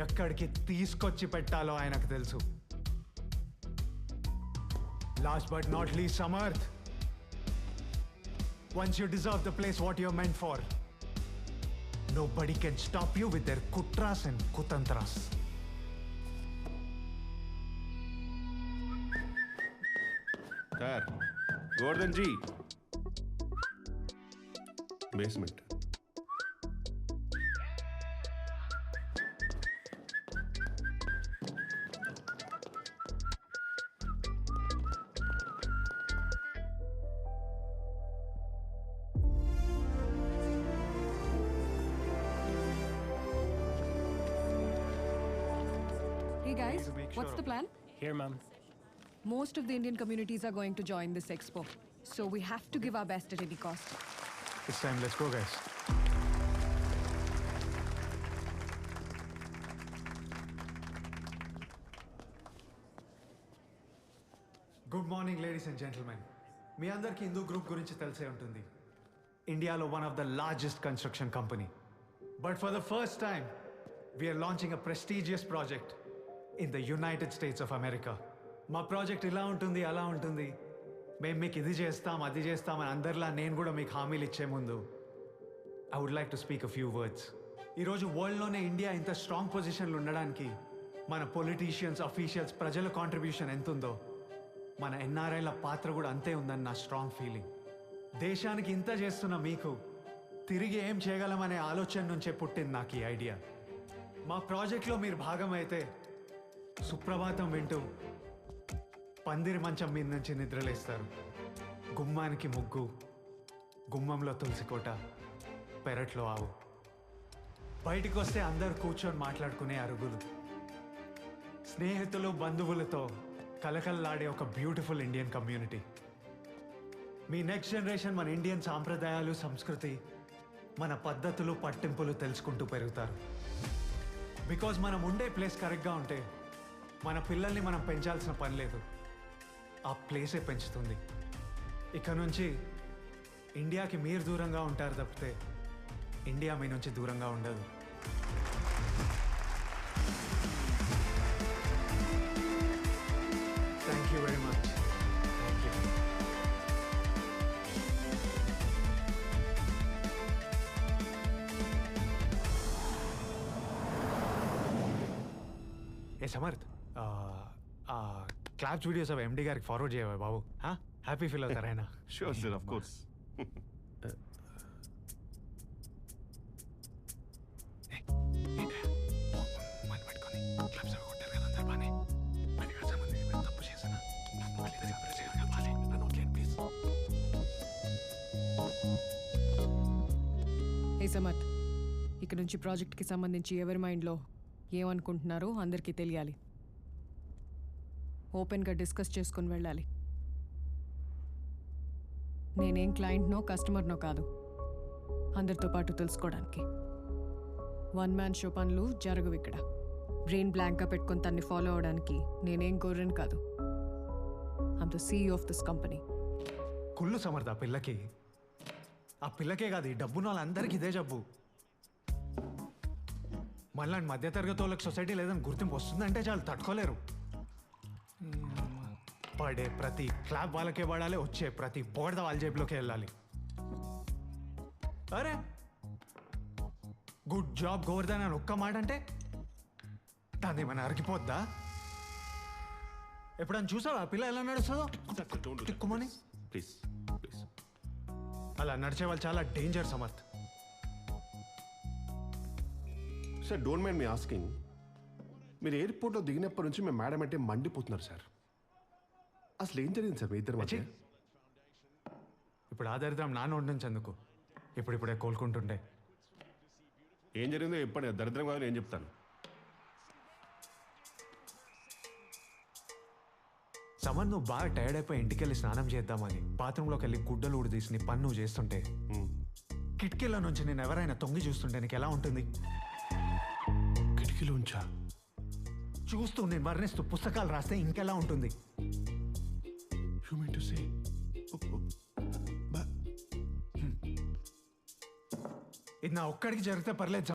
ఎక్కడికి తీసుకొచ్చి పెట్టాలో ఆయనకు తెలుసు. Last but not least Samarth, once you deserve the place what you're meant for, nobody can stop you with their kutras and kutantras. Sir, Gordon G. Basement. Hey guys, what's the plan? Here, ma'am. Most of the Indian communities are going to join this expo, so we have to give our best at any cost. It's time, let's go guys. Good morning ladies and gentlemen. మీ అందరికీ Hindu group గురించి తెలిసే ఉంటుంది. ఇండియాలో one of the largest construction company. But for the first time we are launching a prestigious project in the United States of America. మా project ఇలా ఉంటుంది, అలా ఉంటుంది, మేము మీకు ఇది చేస్తాం, అది చేస్తాం అని అందరిలా నేను కూడా మీకు హామీలు ఇచ్చే ముందు I would like to speak a few words. ఈరోజు వరల్డ్లోనే ఇండియా ఇంత స్ట్రాంగ్ పొజిషన్లో ఉండడానికి మన పొలిటీషియన్స్, అఫీషియల్స్, ప్రజల కాంట్రిబ్యూషన్ ఎంత ఉందో మన ఎన్ఆర్ఐల పాత్ర కూడా అంతే ఉందని నా స్ట్రాంగ్ ఫీలింగ్. దేశానికి ఇంత చేస్తున్న మీకు తిరిగి ఏం చేయగలమనే ఆలోచన నుంచే పుట్టింది నాకు ఈ ఐడియా. మా ప్రాజెక్ట్లో మీరు భాగమైతే సుప్రభాతం వింటూ పందిరి మంచం మీద నుంచి నిద్రలేస్తారు. గుమ్మానికి ముగ్గు, గుమ్మంలో తులసికోట, పెరట్లో ఆవు, బయటికి వస్తే అందరు కూర్చొని మాట్లాడుకునే అరుగులు, స్నేహితులు, బంధువులతో కలకల్లాడే ఒక బ్యూటిఫుల్ ఇండియన్ కమ్యూనిటీ. మీ నెక్స్ట్ జనరేషన్ మన ఇండియన్ సాంప్రదాయాలు, సంస్కృతి, మన పద్ధతులు, పట్టింపులు తెలుసుకుంటూ పెరుగుతారు. బికాజ్ మనం ఉండే ప్లేస్ కరెక్ట్గా ఉంటే మన పిల్లల్ని మనం పెంచాల్సిన పని లేదు, ఆ ప్లేసే పెంచుతుంది. ఇక నుంచి ఇండియాకి మీరు దూరంగా ఉంటారు తప్పితే ఇండియా మీ నుంచి దూరంగా ఉండదు. Thank you very much. Thank you. A Samarth, claps videos అవి ఎండి గారికి ఫార్వర్డ్ చేయవా బాబు? హ్యాపీ ఫీల్ అవుతారు ఆయన. Sure, sir, of course. హే సమర్థ్, ఇక్కడ నుంచి ప్రాజెక్ట్కి సంబంధించి ఎవరి మైండ్లో ఏమనుకుంటున్నారో అందరికీ తెలియాలి. ఓపెన్గా డిస్కస్ చేసుకుని వెళ్ళాలి. నేనేం క్లయింట్నో కస్టమర్నో కాదు, అందరితో పాటు తెలుసుకోవడానికి. వన్ మ్యాన్ షో పనులు జరగవు ఇక్కడ. బ్రెయిన్ బ్లాంక్గా పెట్టుకొని తన్ని ఫాలో అవడానికి నేనేం గొర్రెని కాదు. I'm the CEO of this company. కుళ్ళు సమర్థ ఆ పిల్లకి. ఆ పిల్లకే కాదు, ఈ డబ్బున్న వాళ్ళందరికీ ఇదే జబ్బు. మళ్ళీ మధ్యతరగతి వాళ్ళకి సొసైటీ లేదని గుర్తింపు వస్తుందంటే చాలు తట్టుకోలేరు. పడే ప్రతి క్లాప్ వాళ్ళకే పడాలి, వచ్చే ప్రతి బోర్డ వాళ్ళ జేబులోకి వెళ్ళాలి. అరే గుడ్ జాబ్ గోవర్ధన్ అని ఒక్క మాట అంటే దాన్ని ఏమైనా అరిగిపోద్దా? ఎప్పుడన్నా చూసావా ఆ పిల్ల ఎలా నడుస్తుందో? తిక్కుమని Please, please. అలా నడిచే వాళ్ళు చాలా danger Samarth. Sir, don't mind me asking, మీరు ఎయిర్పోర్ట్లో దిగినప్పటి నుంచి మేము మేడం అంటే మండిపోతున్నారు సార్. అసలు ఏం జరిగింది సార్ మీ ఇద్దరు మధ్య? ఇప్పుడు ఆ దరిద్రం నాన్న ఉండించేందుకు ఇప్పుడిప్పుడే కోలుకుంటుండే. ఏం జరిగిందో చెప్పండి, దరిద్రం కాదు నేను చెప్తాను. సమర్, నువ్వు బాగా టైర్డ్ అయిపోయి ఇంటికి వెళ్ళి స్నానం చేద్దామని బాత్రూంలోకి వెళ్ళి గుడ్డలు ఊడి నీ పన్ను నువ్వు చేస్తుంటే కిటికీలో నుంచి నేను ఎవరైనా తొంగి చూస్తుంటే నీకు ఎలా ఉంటుంది? కిటికీలో ఉంచా చూస్తూ నేను వర్ణిస్తూ పుస్తకాలు రాస్తే ఇంకెలా ఉంటుంది? You mean to say? ఇది నా ఒక్కడికి జరిగితే పర్లేదు.